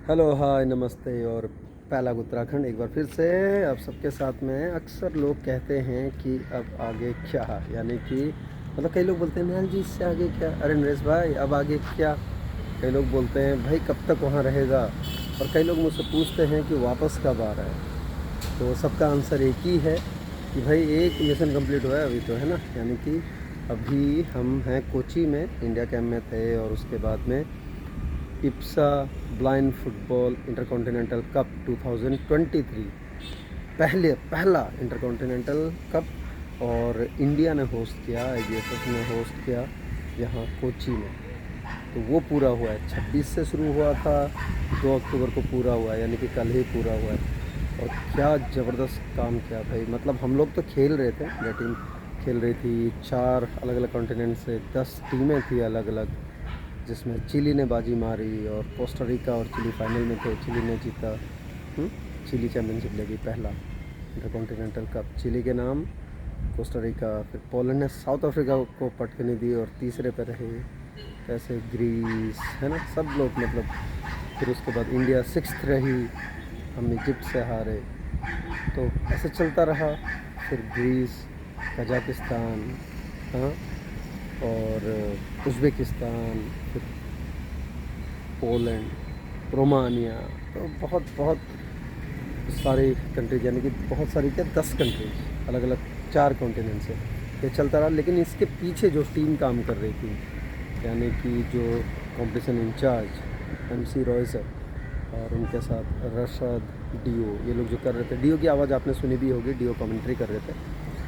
Hello, हाय, नमस्ते और पहला उत्तराखंड एक बार फिर से आप सबके साथ में। अक्सर लोग कहते हैं कि अब आगे क्या, यानी कि मतलब कई लोग बोलते हैं नैल जी इससे आगे क्या, अरे नरेश भाई अब आगे क्या। कई लोग बोलते हैं भाई कब तक वहाँ रहेगा, और कई लोग मुझसे पूछते हैं कि वापस कब आ रहा है। तो सबका आंसर एक ही है कि भाई एक मिशन कंप्लीट हुआ है अभी तो, है ना। यानी कि अभी हम हैं कोची में, इंडिया कैंप में थे, और उसके बाद में Ipsa blind football intercontinental cup 2023 पहला इंटरकॉन्टिनेंटल कप, और इंडिया ने होस्ट किया, आईजीएसएफ ने होस्ट किया यहाँ कोची में। तो वो पूरा हुआ है, 26 से शुरू हुआ था, 2 अक्टूबर को पूरा हुआ है, यानी कि कल ही पूरा हुआ है। और क्या ज़बरदस्त काम किया भाई, मतलब हम लोग तो खेल रहे थे, मेरी टीम खेल रही थी, 4 अलग अलग कॉन्टिनेंट से 10 टीमें थी अलग अलग, जिसमें चिली ने बाजी मारी, और कोस्टा रिका और चिली फाइनल में थे, चिली ने जीता। चिली चैम्पियनशिप लेगी, पहला इंटरकॉन्टिनेंटल कप चिली के नाम, कोस्टा रिका। फिर पोलैंड ने साउथ अफ्रीका को पटकनी दी और तीसरे पे रहे, कैसे ग्रीस, है ना, सब लोग मतलब। फिर उसके बाद इंडिया 6th रही, हम इजिप्ट से हारे। तो ऐसे चलता रहा, फिर ग्रीस, कजाकिस्तान, हाँ, और उज़्बेकिस्तान, फिर पोलैंड, रोमानिया। तो बहुत बहुत सारी कंट्रीज, यानी कि बहुत सारी क्या, 10 कंट्रीज अलग अलग, 4 कॉन्टिनेंट से ये चलता रहा। लेकिन इसके पीछे जो टीम काम कर रही थी, यानी कि जो competition incharge MC Roy sir, और उनके साथ रशद, डीओ, ये लोग जो कर रहे थे, डीओ की आवाज़ आपने सुनी भी होगी, डीओ कमेंट्री कर रहे थे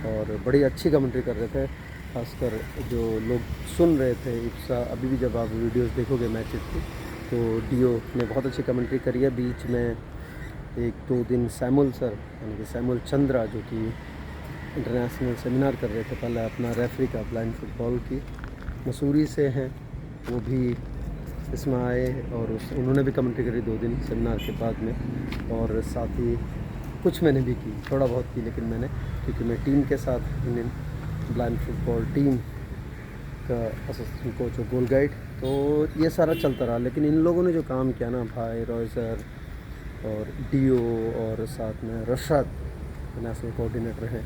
और बड़ी अच्छी कमेंट्री कर रहे थे। खासकर जो लोग सुन रहे थे इप्सा, अभी भी जब आप वीडियोस देखोगे मैचेस की, तो डीओ ने बहुत अच्छी कमेंट्री करी है। बीच में 1-2 दिन सैमुअल सर, यानी कि सैमुअल चंद्रा, जो कि इंटरनेशनल सेमिनार कर रहे थे पहले अपना रेफरी का, ब्लाइंड फुटबॉल की, मसूरी से हैं, वो भी इसमें आए, और उन्होंने भी कमेंट्री करी 2 दिन सेमिनार के बाद में। और साथ ही कुछ मैंने भी की, थोड़ा बहुत की, लेकिन मैंने, क्योंकि मैं टीम के साथ, इंडियन ब्लाइंड फुटबॉल टीम का असिस्टेंट कोच और गोल गाइड, तो ये सारा चलता रहा। लेकिन इन लोगों ने जो काम किया ना भाई, रॉय सर और डीओ और साथ में रशद नेशनल कोऑर्डिनेटर हैं,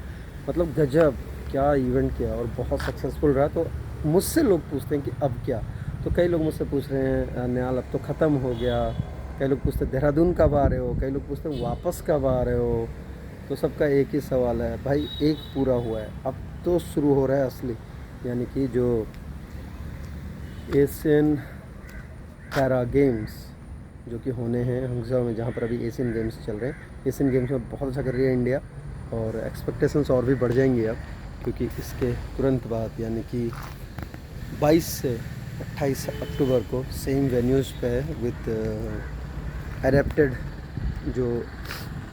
मतलब गजब क्या इवेंट किया, और बहुत सक्सेसफुल रहा। तो मुझसे लोग पूछते हैं कि अब क्या, तो कई लोग मुझसे पूछ रहे हैं न्याल अब तो ख़त्म हो गया, कई लोग पूछते हैं देहरादून कब आ रहे हो, कई लोग पूछते हैं वापस कब आ रहे हो। तो सबका एक ही सवाल है भाई, एक पूरा हुआ है, अब तो शुरू हो रहा है असली, यानी कि जो एशियन पैरा गेम्स जो कि होने हैं हंगझाओ में, जहाँ पर अभी एशियन गेम्स चल रहे हैं। एशियन गेम्स में बहुत अच्छा कर रही है इंडिया, और एक्सपेक्टेशंस और भी बढ़ जाएंगी अब, क्योंकि इसके तुरंत बाद, यानी कि 22 से 28 अक्टूबर को सेम वेन्यूज़ पे विद एडेप्टेड जो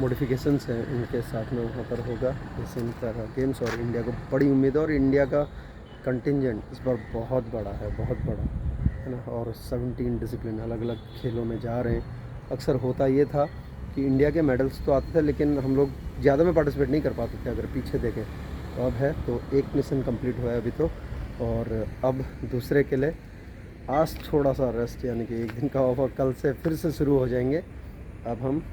मॉडिफिकेशंस हैं उनके साथ में वहाँ पर होगा एशियन पैरा गेम्स। और इंडिया को बड़ी उम्मीद है, और इंडिया का कंटिजेंट इस बार बहुत बड़ा है, बहुत बड़ा, है ना। और 17 डिसिप्लिन अलग अलग खेलों में जा रहे हैं। अक्सर होता ये था कि इंडिया के मेडल्स तो आते थे, लेकिन हम लोग ज़्यादा में पार्टिसिपेट नहीं कर पाते थे, अगर पीछे देखें तो। अब है तो एक मिशन कंप्लीट हुआ है अभी तो, और अब दूसरे के लिए आज थोड़ा सा रेस्ट, यानी कि एक दिन का ऑफ, और कल से फिर से शुरू हो जाएंगे। अब हम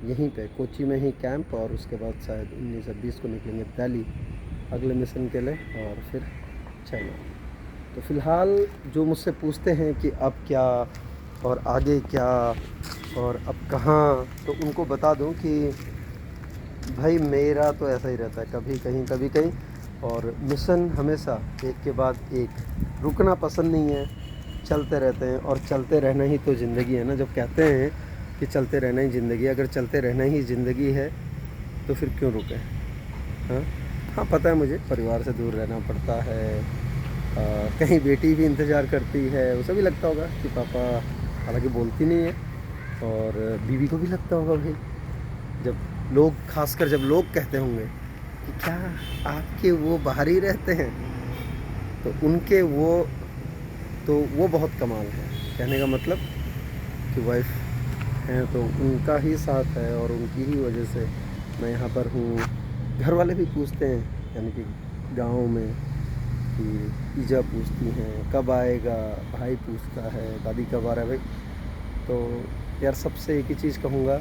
यहीं पे कोची में ही कैंप, और उसके बाद शायद 19 और 20 को निकलेंगे दिल्ली अगले मिशन के लिए, और फिर चाइना। तो फ़िलहाल जो मुझसे पूछते हैं कि अब क्या और आगे क्या और अब कहाँ, तो उनको बता दूं कि भाई मेरा तो ऐसा ही रहता है, कभी कहीं कभी कहीं, और मिशन हमेशा एक के बाद एक, रुकना पसंद नहीं है, चलते रहते हैं। और चलते रहना ही तो ज़िंदगी है ना, जब कहते हैं कि चलते रहना ही ज़िंदगी, अगर चलते रहना ही ज़िंदगी है तो फिर क्यों रुकें। हाँ, हाँ, पता है मुझे परिवार से दूर रहना पड़ता है, कहीं बेटी भी इंतज़ार करती है, उसे भी लगता होगा कि पापा, हालांकि बोलती नहीं है, और बीवी को भी लगता होगा भाई, जब लोग, खासकर जब लोग कहते होंगे कि क्या आपके वो बाहर ही रहते हैं, तो उनके वो बहुत कमाल है। कहने का मतलब कि वाइफ हैं तो उनका ही साथ है, और उनकी ही वजह से मैं यहाँ पर हूँ। घर वाले भी पूछते हैं, यानी कि गाँव में, कि ईजा पूछती हैं कब आएगा, भाई पूछता है दादी कब आ रहा है भाई। तो यार सबसे एक ही चीज़ कहूँगा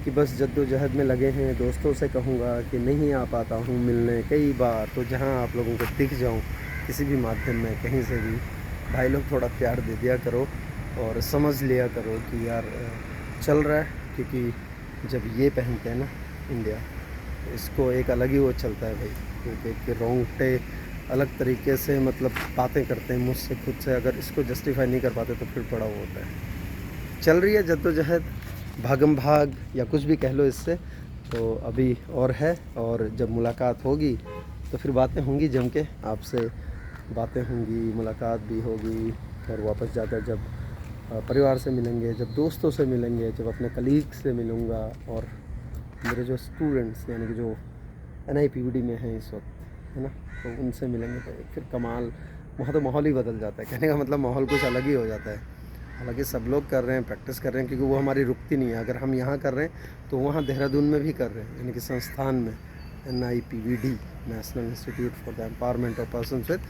कि बस जद्दोजहद में लगे हैं। दोस्तों से कहूँगा कि नहीं आ पाता हूँ मिलने कई बार, तो जहाँ आप लोगों को दिख जाऊँ किसी भी माध्यम में कहीं से भी, भाई लोग थोड़ा प्यार दे दिया करो और समझ लिया करो कि यार चल रहा है। क्योंकि जब ये पहनते हैं ना इंडिया, तो इसको एक अलग ही वो चलता है भाई। तो देख के रोंगटे अलग तरीके से मतलब बातें करते हैं मुझसे खुद से। अगर इसको जस्टिफाई नहीं कर पाते तो फिर बड़ा वो होता है। चल रही है जद्दोजहद, भागम भाग या कुछ भी कह लो इससे, तो अभी और है। और जब मुलाकात होगी तो फिर बातें होंगी जम के, आपसे बातें होंगी, मुलाकात भी होगी। और वापस जाकर जब परिवार से मिलेंगे, जब दोस्तों से मिलेंगे, जब अपने कलीग से मिलूँगा, और मेरे जो स्टूडेंट्स यानी कि जो NIPVD में हैं इस वक्त, है ना, तो उनसे मिलेंगे तो फिर कमाल। वहाँ तो माहौल ही बदल जाता है। कहने का मतलब माहौल कुछ अलग ही हो जाता है। हालांकि सब लोग कर रहे हैं, प्रैक्टिस कर रहे हैं, क्योंकि वो हमारी रुकती नहीं है। अगर हम यहाँ कर रहे हैं तो वहाँ देहरादून में भी कर रहे हैं, यानी कि संस्थान में NIPVD, national institute for the empowerment of person with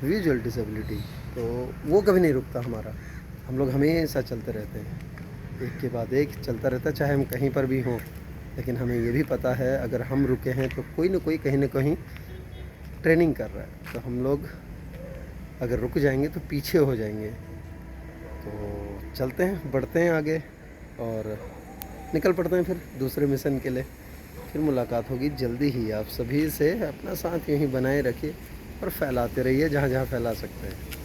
visual disability, तो वो कभी नहीं रुकता हमारा। हम लोग हमेशा चलते रहते हैं, एक के बाद एक चलता रहता है, चाहे हम कहीं पर भी हों। लेकिन हमें ये भी पता है अगर हम रुके हैं तो कोई ना कोई कहीं ना कहीं ट्रेनिंग कर रहा है। तो हम लोग अगर रुक जाएंगे तो पीछे हो जाएंगे। तो चलते हैं, बढ़ते हैं आगे और निकल पड़ते हैं फिर दूसरे मिशन के लिए। फिर मुलाकात होगी जल्दी ही। आप सभी से अपना साथ यूँ ही बनाए रखिए और फैलाते रहिए जहाँ जहाँ फैला सकते हैं।